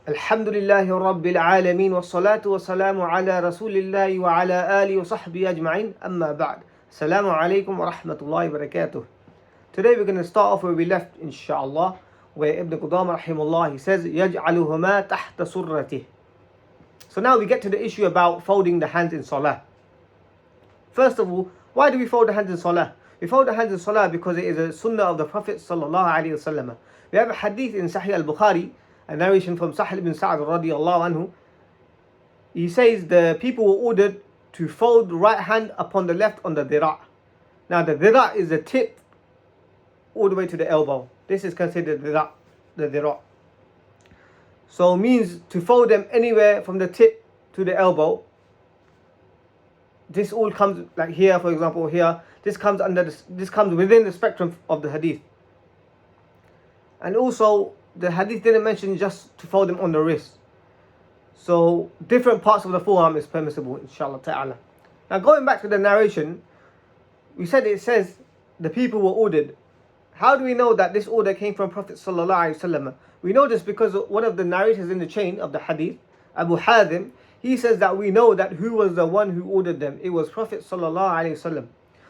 Alhamdulillahi Rabbil Alameen wa salatu wa salamu ala Rasulillahi wa ala alihi wa sahbihi ajma'in amma ba'd. Assalamu alaikum wa rahmatullahi wa barakatuh. Today we're going to start off where we left, inshallah, where Ibn Qudamah rahimullah, he says, يَجْعَلُهُمَا تَحْتَ سُرَّتِهِ. So now we get to the issue about folding the hands in salah. First of all, why do we fold the hands in salah? We fold the hands in salah because it is a sunnah of the Prophet sallallahu alaihi wasallam. We have a hadith in Sahih al-Bukhari, a narration from Sahal ibn Sa'd radiyallahu anhu. He says the people were ordered to fold the right hand upon the left on the dira'. Now the dira' is the tip all the way to the elbow. This is considered the dira'. So it means to fold them anywhere from the tip to the elbow. This all comes like here, for example, here. This comes within the spectrum of the hadith. And also, the hadith didn't mention just to fold them on the wrist. So different parts of the forearm is permissible, inshallah ta'ala. Now going back to the narration, we said it says the people were ordered. How do we know that this order came from Prophet sallallahu alaihi wasallam? We know this because one of the narrators in the chain of the hadith, Abu Hadim, he says that we know that who was the one who ordered them. It was Prophet sallallahu alaihi wasallam.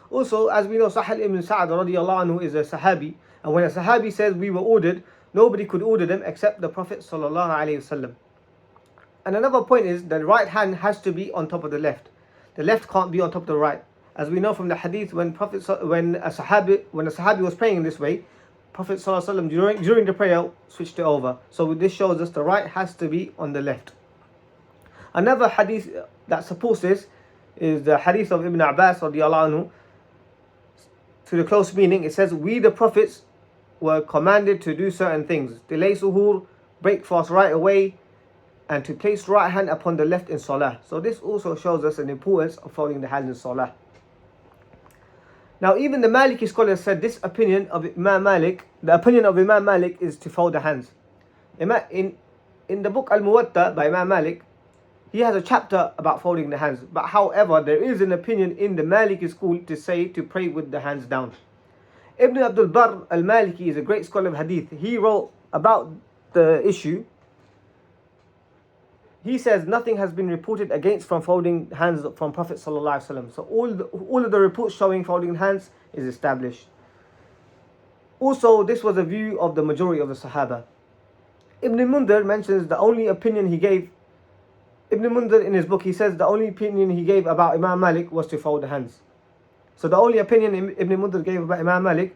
Also, as we know, Sahal ibn Sa'd radiyallahu anhu is a Sahabi, and when a Sahabi says we were ordered, nobody could order them except the Prophet sallallahu alaihi wasallam. And another point is the right hand has to be on top of the left. The left can't be on top of the right. As we know from the hadith, when a Sahabi was praying in this way, Prophet sallallahu alaihi wasallam during the prayer switched it over. So this shows us the right has to be on the left. Another hadith that supports this is the hadith of Ibn Abbas radiyallahu anhu. To the close meaning, it says, we the prophets were commanded to do certain things. Delay suhoor, break fast right away, and to place right hand upon the left in salah. So this also shows us an importance of folding the hands in salah. Now even the Maliki scholars said this opinion of Imam Malik, the opinion of Imam Malik is to fold the hands. In the book Al-Muwatta by Imam Malik, he has a chapter about folding the hands. But however, there is an opinion in the Maliki school to say to pray with the hands down. Ibn Abdul Barr al-Maliki is a great scholar of hadith. He wrote about the issue. He says nothing has been reported against from folding hands from Prophet sallallahu alaihi wasallam. So all of the reports showing folding hands is established. Also, this was a view of the majority of the Sahaba. Ibn Mundhir mentions the only opinion he gave. Ibn Mundhir in his book, he says the only opinion he gave about Imam Malik was to fold the hands. So the only opinion Ibn Mundhir gave about Imam Malik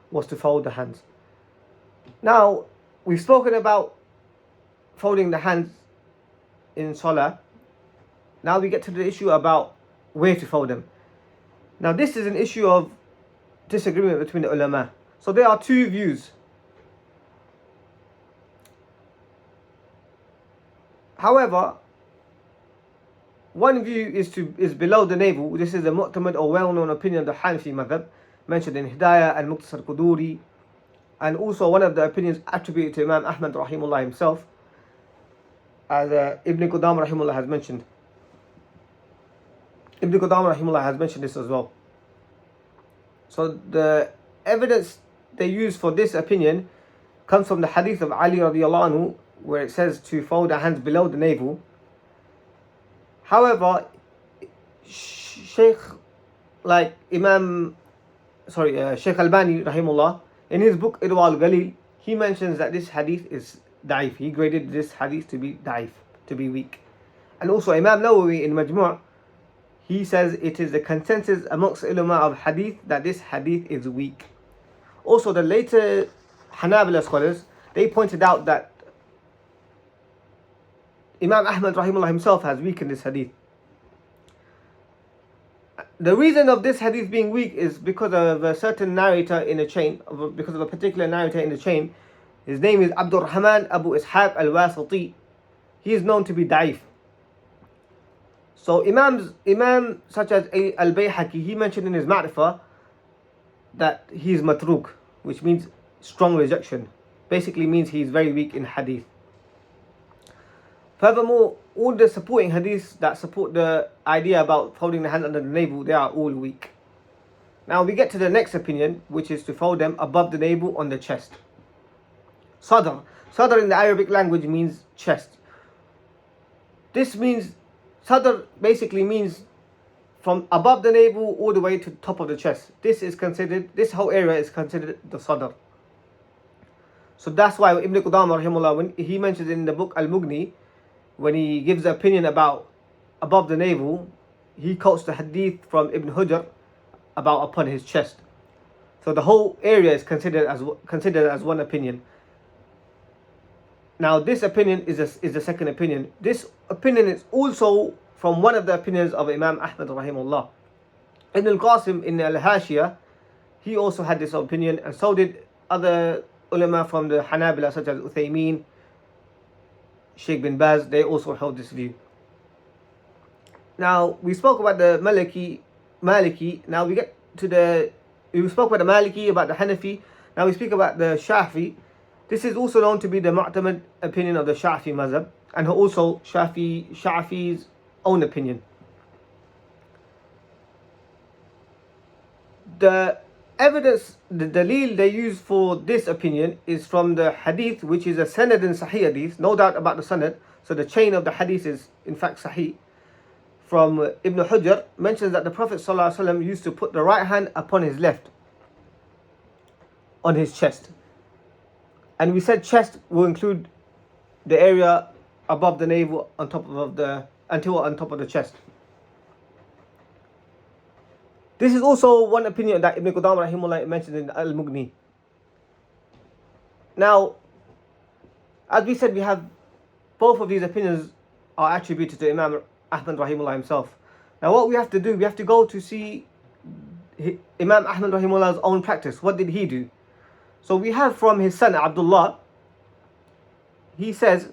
was to fold the hands. Now, we've spoken about folding the hands in Salah. Now we get to the issue about where to fold them. Now this is an issue of disagreement between the ulama. So there are two views. However, one view is below the navel. This is a mu'tamad or well-known opinion of the Hanafi madhab, mentioned in Hidayah and Muqtasar Quduri, and also one of the opinions attributed to Imam Ahmad rahimullah himself, as Ibn Qudamah rahimullah has mentioned. Ibn Qudamah rahimullah has mentioned this as well. So the evidence they use for this opinion comes from the hadith of Ali radiyallahu anhu, where it says to fold the hands below the navel. However, Sheikh Albani rahimullah, in his book Irwa al-Ghalil, he mentions that this hadith is da'if. He graded this hadith to be da'if, to be weak. And also Imam Nawawi in Majmu', he says it is the consensus amongst ulama of hadith that this hadith is weak. Also the later Hanabila scholars, they pointed out that Imam Ahmad rahimahullah himself has weakened this hadith. The reason of this hadith being weak is because of a certain narrator in the chain, because of a particular narrator in the chain. His name is Abdul Rahman Abu Ishaq al-Wasiti. He is known to be da'if. So Imam such as al-Bayhaqi, he mentioned in his Ma'rifah that he is matruk, which means strong rejection. Basically means he is very weak in hadith. Furthermore, all the supporting hadiths that support the idea about folding the hands under the navel, they are all weak. Now we get to the next opinion, which is to fold them above the navel on the chest. Sadr. Sadr in the Arabic language means chest. This means, sadr basically means from above the navel all the way to the top of the chest. This whole area is considered the sadr. So that's why Ibn Qudamah rahimahullah, when he mentions in the book Al-Mughni, when he gives an opinion about above the navel, he quotes the hadith from Ibn Hujr about upon his chest. So the whole area is considered as one opinion. Now this opinion is the second opinion. This opinion is also from one of the opinions of Imam Ahmad rahimahullah. Ibn al-Qasim in al-Hashiyah, he also had this opinion, and so did other ulama from the Hanabila such as Uthaymeen, Sheikh bin Baz. They also held this view. Now we spoke about the Maliki. Now we spoke about the Maliki, about the Hanafi. Now we speak about the Shafi. This is also known to be the Mu'tamad opinion of the Shafi mazhab, and also Shafi's own opinion. The evidence, the dalil they use for this opinion is from the hadith, which is a sanad in Sahih hadith, no doubt about the sanad. So the chain of the hadith is in fact Sahih. From Ibn Hujr mentions that the Prophet ﷺ used to put the right hand upon his left, on his chest. And we said chest will include the area above the navel until on top of the chest. This is also one opinion that Ibn Qudamah rahimahullah mentioned in Al-Mughni. Now, as we said, we have both of these opinions are attributed to Imam Ahmad rahimahullah himself. Now what we have to do, we have to go to see Imam Ahmad rahimahullah's own practice. What did he do? So we have from his son Abdullah, he says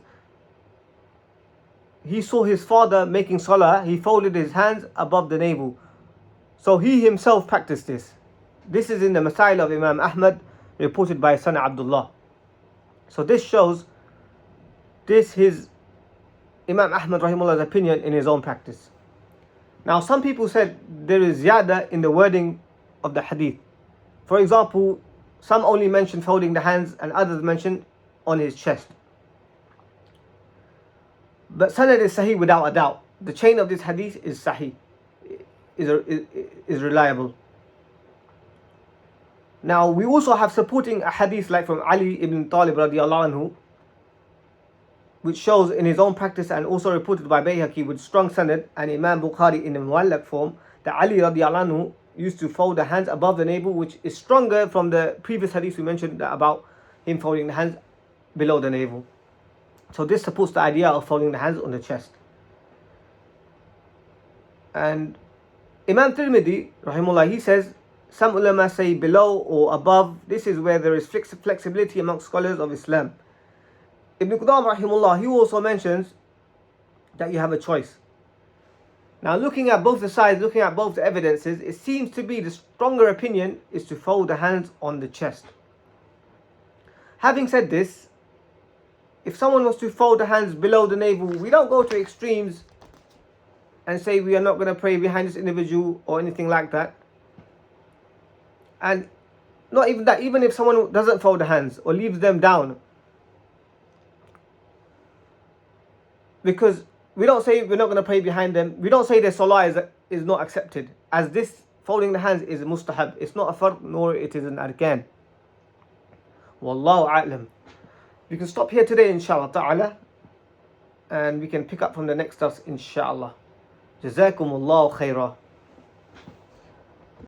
he saw his father making salah, he folded his hands above the navel. So he himself practiced this. This is in the Masail of Imam Ahmad, reported by his son Abdullah. So this shows his Imam Ahmad rahimahullah's opinion in his own practice. Now some people said there is ziyada in the wording of the hadith. For example, some only mention folding the hands and others mention on his chest. But sanad is sahih without a doubt. The chain of this hadith is sahih, is reliable. Now we also have supporting a hadith like from Ali ibn Talib radiallahu anhu, which shows in his own practice and also reported by Bayhaqi with strong sanad and Imam Bukhari in the muallaq form, that Ali radiallahu anhu used to fold the hands above the navel, which is stronger from the previous hadith we mentioned about him folding the hands below the navel. So this supports the idea of folding the hands on the chest. And Imam Tirmidhi rahimahullah, he says some ulama say below or above. This is where there is flexibility amongst scholars of Islam. Ibn Qudamah rahimahullah, he also mentions that you have a choice. Now looking at both the sides, looking at both the evidences, it seems to be the stronger opinion is to fold the hands on the chest. Having said this, if someone was to fold the hands below the navel, we don't go to extremes and say we are not going to pray behind this individual or anything like that. And not even that, even if someone doesn't fold the hands or leaves them down, because we don't say we're not going to pray behind them. We don't say their salah is not accepted, as this folding the hands is mustahab. It's not a fard nor it is an arkan. Wallahu a'lam. We can stop here today inshallah ta'ala, and we can pick up from the next dars inshallah. Jazakumullahu khairah.